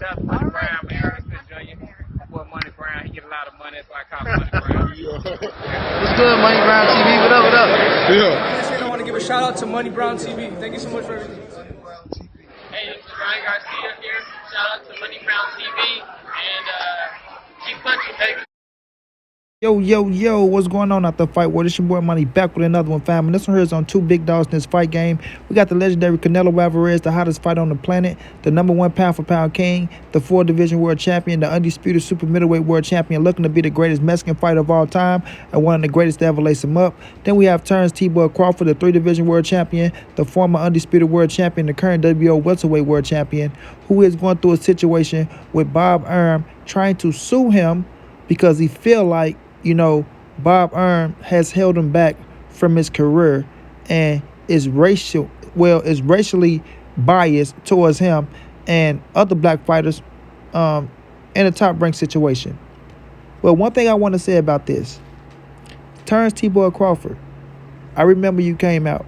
Shout out to Money Brown, man. Ernest Jr. Boy, Money Brown, he get a lot of money, that's why I call him Money Brown. What's good, Money Brown TV? What up, what up? Yeah. I want to give a shout out to Money Brown TV. Thank you so much for everything. Hey, this is Ryan Garcia here. Shout out to Money Brown TV and keep punching, baby. Yo, what's going on out the fight world? It's your boy Money back with another one, fam. And this one here is on two big dogs in this fight game. We got the legendary Canelo Alvarez, the hottest fighter on the planet, the #1 pound-for-pound king, the 4-division world champion, the undisputed super middleweight world champion, looking to be the greatest Mexican fighter of all time and one of the greatest to ever lace him up. Then we have Terance Crawford, the 3-division world champion, the former undisputed world champion, the current WBO welterweight world champion, who is going through a situation with Bob Arum trying to sue him because he feel like, you know, Bob Arum has held him back from his career and is racially biased towards him and other black fighters in a top-ranked situation. Well, one thing I want to say about this, Terance Crawford, I remember you came out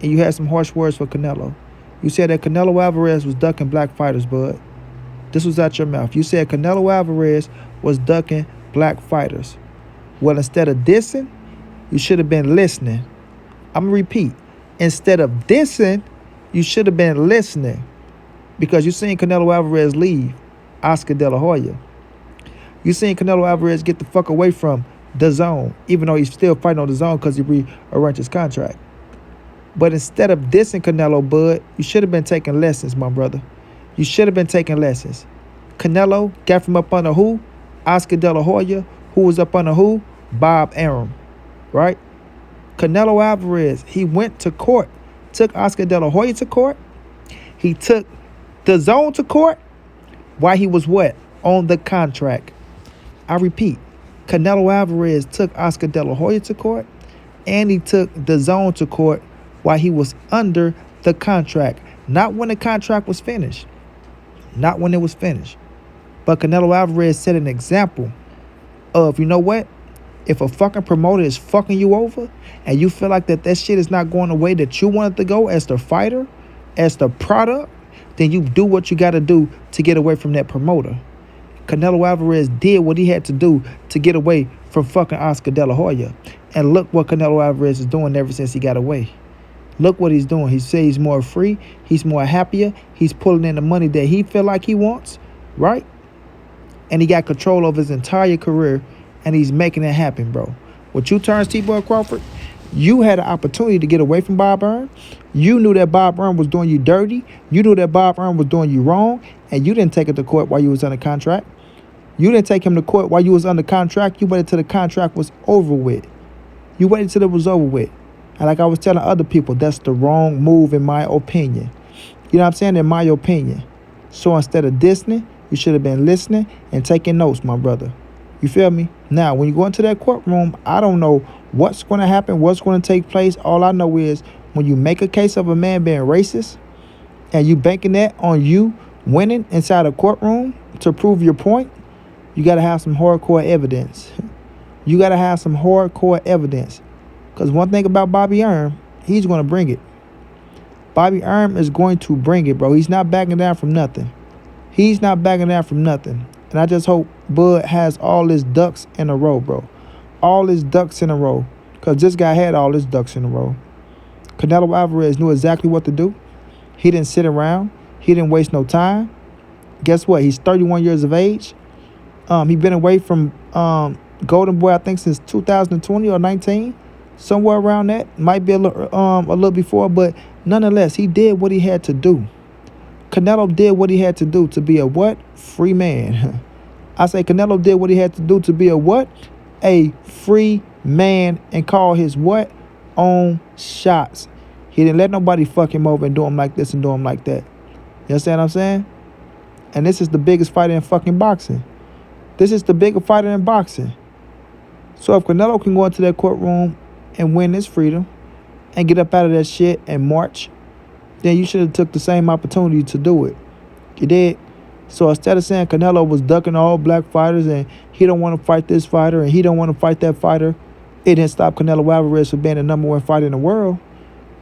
and you had some harsh words for Canelo. You said that Canelo Alvarez was ducking black fighters, bud. This was out your mouth. You said Canelo Alvarez was ducking black fighters. Well, instead of dissing, you should have been listening. I'm going to repeat. Instead of dissing, you should have been listening. Because you seen Canelo Alvarez leave Oscar De La Hoya. You seen Canelo Alvarez get the fuck away from the zone, even though he's still fighting on the zone because he rearranged his contract. But instead of dissing Canelo, bud, you should have been taking lessons, my brother. You should have been taking lessons. Canelo got from up under who? Oscar De La Hoya. Who was up under who? Bob Arum, right? Canelo Alvarez, he went to court, took Oscar De La Hoya to court. He took the zone to court while he was what? On the contract. I repeat, Canelo Alvarez took Oscar De La Hoya to court and he took the zone to court while he was under the contract. Not when the contract was finished. Not when it was finished. But Canelo Alvarez set an example of, you know what? If a fucking promoter is fucking you over and you feel like that shit is not going the way that you want it to go as the fighter, as the product, then you do what you got to do to get away from that promoter. Canelo Alvarez did what he had to do to get away from fucking Oscar De La Hoya. And look what Canelo Alvarez is doing ever since he got away. Look what he's doing. He says he's more free. He's more happier. He's pulling in the money that he feel like he wants, right? And he got control of his entire career, and he's making it happen, bro. With you, Terance Crawford, you had an opportunity to get away from Bob Arum. You knew that Bob Arum was doing you dirty. You knew that Bob Arum was doing you wrong, and you didn't take it to court while you was under contract. You didn't take him to court while you was under contract. You waited till the contract was over with. You waited till it was over with. And like I was telling other people, that's the wrong move in my opinion. You know what I'm saying? In my opinion. So instead of dissing, you should have been listening and taking notes, my brother. You feel me? Now, when you go into that courtroom, I don't know what's going to happen, what's going to take place. All I know is when you make a case of a man being racist and you banking that on you winning inside a courtroom to prove your point, you got to have some hardcore evidence. You got to have some hardcore evidence. Because one thing about Bobby Arum, he's going to bring it. Bobby Arum is going to bring it, bro. He's not backing down from nothing. He's not backing down from nothing. And I just hope Bud has all his ducks in a row, bro. All his ducks in a row. Because this guy had all his ducks in a row. Canelo Alvarez knew exactly what to do. He didn't sit around. He didn't waste no time. Guess what? He's 31 years of age. He been away from Golden Boy, I think, since 2020 or 19. Somewhere around that. Might be a little before. But nonetheless, he did what he had to do. Canelo did what he had to do to be a what? Free man. I say Canelo did what he had to do to be a what? A free man and call his what? Own shots. He didn't let nobody fuck him over and do him like this and do him like that. You understand what I'm saying? And this is the biggest fighter in fucking boxing. This is the biggest fighter in boxing. So if Canelo can go into that courtroom and win his freedom and get up out of that shit and march, then you should have took the same opportunity to do it. You did. So instead of saying Canelo was ducking all black fighters and he don't want to fight this fighter and he don't want to fight that fighter, it didn't stop Canelo Alvarez from being the #1 fighter in the world.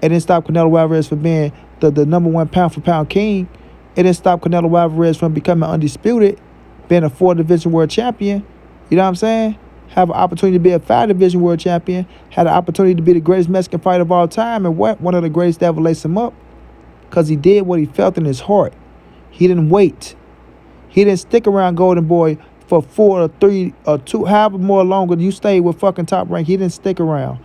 It didn't stop Canelo Alvarez from being the #1 pound-for-pound king It didn't stop Canelo Alvarez from becoming undisputed, being a 4-division world champion. You know what I'm saying? Have an opportunity to be a 5-division world champion. Had an opportunity to be the greatest Mexican fighter of all time, and one of the greatest to ever lace him up. Because he did what he felt in his heart. He didn't wait. He didn't stick around Golden Boy for 4 or 3 or 2, however more longer you stayed with fucking Top Rank. He didn't stick around.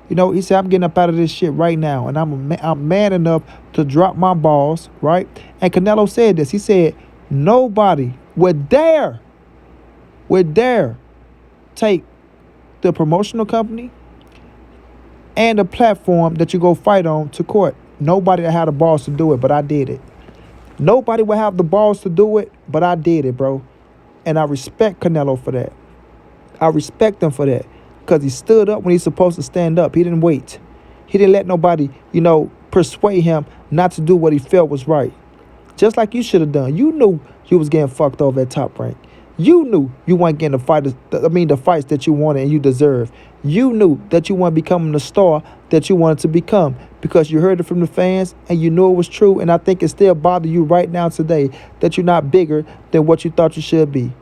You know, he said, I'm getting up out of this shit right now. And I'm man enough to drop my balls, right? And Canelo said this. He said, nobody would dare take the promotional company and the platform that you go fight on to court. Nobody had the balls to do it, but I did it. Nobody would have the balls to do it, but I did it, bro. And I respect Canelo for that. I respect him for that. Because he stood up when he's supposed to stand up. He didn't wait. He didn't let nobody, persuade him not to do what he felt was right. Just like you should have done. You knew you was getting fucked over at Top Rank. You knew you weren't getting the fights that you wanted and you deserved. You knew that you weren't becoming the star that you wanted to become because you heard it from the fans and you knew it was true. And I think it still bothers you right now today that you're not bigger than what you thought you should be.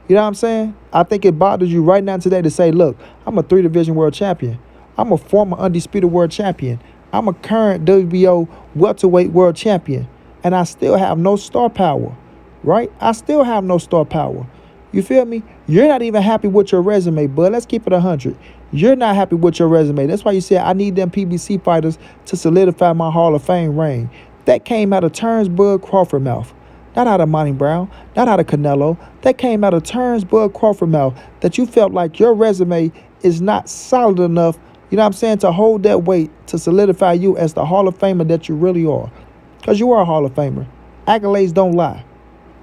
You know what I'm saying? I think it bothers you right now today to say, look, I'm a 3-division world champion. I'm a former undisputed world champion. I'm a current WBO welterweight world champion. And I still have no star power, right? I still have no star power. You feel me? You're not even happy with your resume, bud. Let's keep it 100. You're not happy with your resume. That's why you said I need them PBC fighters to solidify my Hall of Fame reign. That came out of Terance Crawford mouth. Not out of Monty Brown, not out of Canelo. That came out of Terance Crawford mouth that you felt like your resume is not solid enough, you know what I'm saying, to hold that weight, to solidify you as the Hall of Famer that you really are. Because you are a Hall of Famer. Accolades don't lie.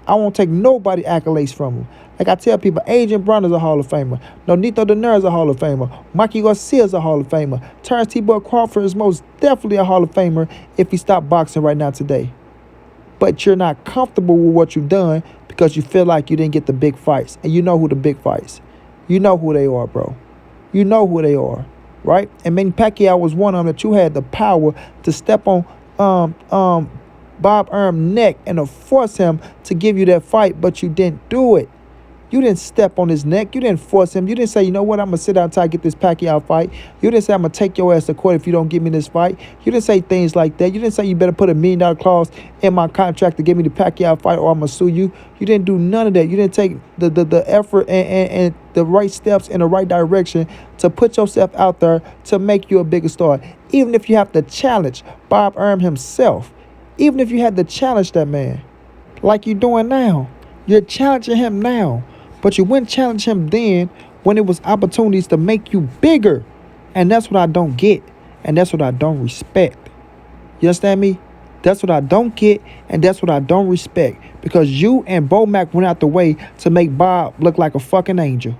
I won't take nobody accolades from them. Like I tell people, Adrian Brown is a Hall of Famer. Nonito Donaire is a Hall of Famer. Mikey Garcia is a Hall of Famer. Terance Crawford is most definitely a Hall of Famer if he stopped boxing right now today. But you're not comfortable with what you've done because you feel like you didn't get the big fights. And you know who the big fights. You know who they are, bro. You know who they are, right? And Manny Pacquiao was one of them that you had the power to step on Bob Arum's neck and to force him to give you that fight, but you didn't do it. You didn't step on his neck. You didn't force him. You didn't say, you know what, I'm going to sit down until I get this Pacquiao fight. You didn't say, I'm going to take your ass to court if you don't give me this fight. You didn't say things like that. You didn't say you better put $1 million clause in my contract to give me the Pacquiao fight or I'm going to sue you. You didn't do none of that. You didn't take the effort and the right steps in the right direction to put yourself out there to make you a bigger star. Even if you have to challenge Bob Arum himself. Even if you had to challenge that man like you're doing now. You're challenging him now. But you wouldn't challenge him then when it was opportunities to make you bigger. And that's what I don't get. And that's what I don't respect. You understand me? That's what I don't get. And that's what I don't respect. Because you and Bo Mac went out the way to make Bob look like a fucking angel.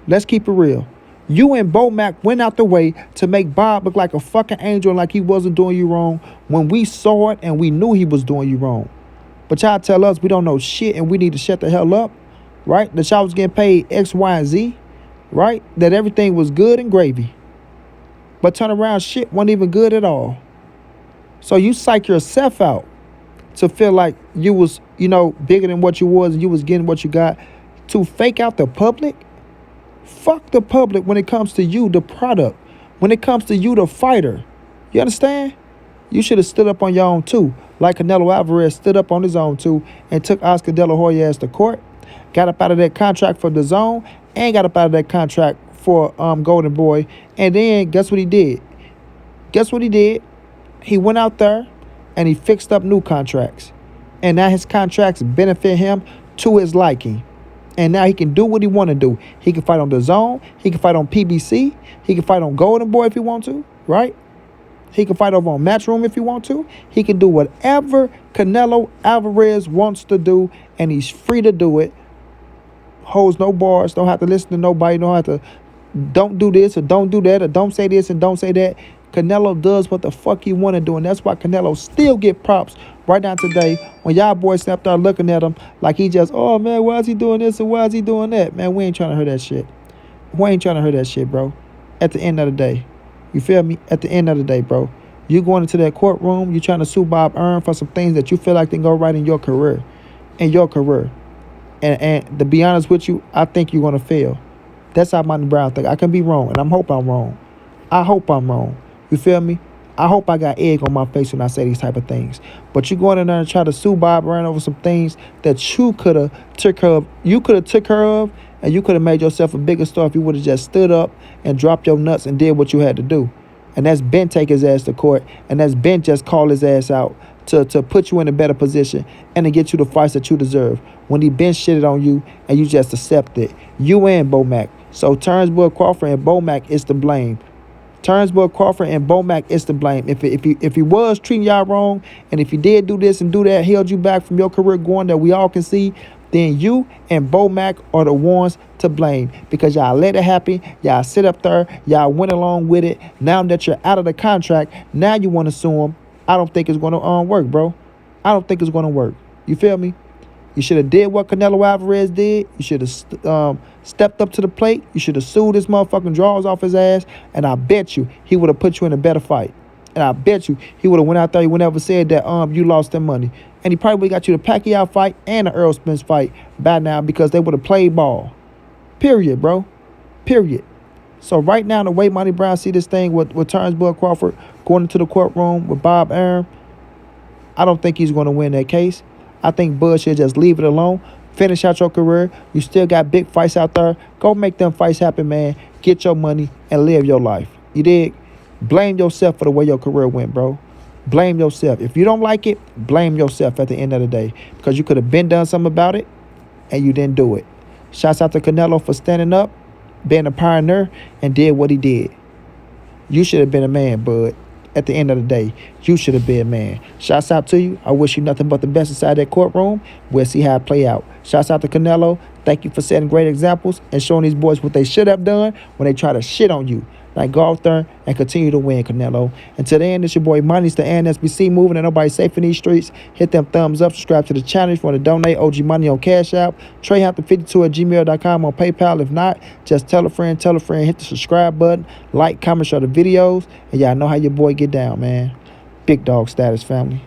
Let's keep it real. You and Bo Mac went out the way to make Bob look like a fucking angel, like he wasn't doing you wrong when we saw it and we knew he was doing you wrong. But y'all tell us we don't know shit and we need to shut the hell up. Right? That y'all was getting paid X, Y, and Z. Right? That everything was good and gravy. But turnaround shit wasn't even good at all. So you psych yourself out to feel like you was, bigger than what you was and you was getting what you got to fake out the public. Fuck the public when it comes to you, the product. When it comes to you, the fighter. You understand? You should have stood up on your own too. Like Canelo Alvarez stood up on his own too and took Oscar De La Hoya to court. Got up out of that contract for the zone and got up out of that contract for Golden Boy. And then guess what he did? Guess what he did? He went out there and he fixed up new contracts. And now his contracts benefit him to his liking. And now he can do what he want to do. He can fight on the zone. He can fight on PBC. He can fight on Golden Boy if he want to, right? He can fight over on Matchroom if he want to. He can do whatever Canelo Alvarez wants to do, and he's free to do it. Holds no bars, don't have to listen to nobody, don't do this or don't do that or don't say this and don't say that. Canelo does what the fuck he want to do, and that's why Canelo still get props right now today when y'all boys snapped out looking at him like he just, oh man, why is he doing this and why is he doing that? Man, we ain't trying to hear that shit. We ain't trying to hear that shit, bro. At the end of the day. You feel me? At the end of the day, bro. You going into that courtroom, you trying to sue Bob Arum for some things that you feel like didn't go right in your career. And to be honest with you, I think you're going to fail. That's how Monty Brown think. I can be wrong, and I hope I'm wrong. I hope I'm wrong. You feel me? I hope I got egg on my face when I say these type of things. But you going in there and try to sue Bob Arum over some things that you could have took care of. You could have took care of, and you could have made yourself a bigger star if you would have just stood up and dropped your nuts and did what you had to do. And that's been take his ass to court, and that's been just call his ass out to put you in a better position and to get you the fights that you deserve. When he been shitted on you and you just accept it. You and Bomac. So Terance Crawford and Bomac is to blame. Terance Crawford and Bomac is to blame. If he was treating y'all wrong, and if he did do this and do that, held you back from your career going that we all can see, then you and Bomac are the ones to blame, because y'all let it happen. Y'all sit up there. Y'all went along with it. Now that you're out of the contract, now you want to sue him. I don't think it's going to work, bro. I don't think it's going to work. You feel me? You should have did what Canelo Alvarez did. You should have stepped up to the plate. You should have sued his motherfucking drawers off his ass. And I bet you he would have put you in a better fight. And I bet you he would have went out there. He would never said that you lost that money. And he probably got you the Pacquiao fight and the Earl Spence fight by now, because they would have played ball. Period, bro. Period. So right now, the way Monty Brown see this thing with Terance Crawford going into the courtroom with Bob Arum, I don't think he's going to win that case. I think Bud should just leave it alone. Finish out your career. You still got big fights out there. Go make them fights happen, man. Get your money and live your life. You dig? Blame yourself for the way your career went, bro. Blame yourself. If you don't like it, blame yourself at the end of the day, because you could have been done something about it and you didn't do it. Shouts out to Canelo for standing up, being a pioneer, and did what he did. You should have been a man, Bud. At the end of the day, you should have been a man. Shouts out to you. I wish you nothing but the best inside that courtroom. We'll see how it play out. Shouts out to Canelo. Thank you for setting great examples and showing these boys what they should have done when they try to shit on you. Like, go out there and continue to win, Canelo. Until then, it's your boy Money's the NSBC moving, and nobody's safe in these streets. Hit them thumbs up. Subscribe to the channel if you want to donate. OG Money on Cash App. TreyHampton52@gmail.com on PayPal. If not, just tell a friend. Hit the subscribe button. Like, comment, share the videos. And y'all know how your boy get down, man. Big dog status, family.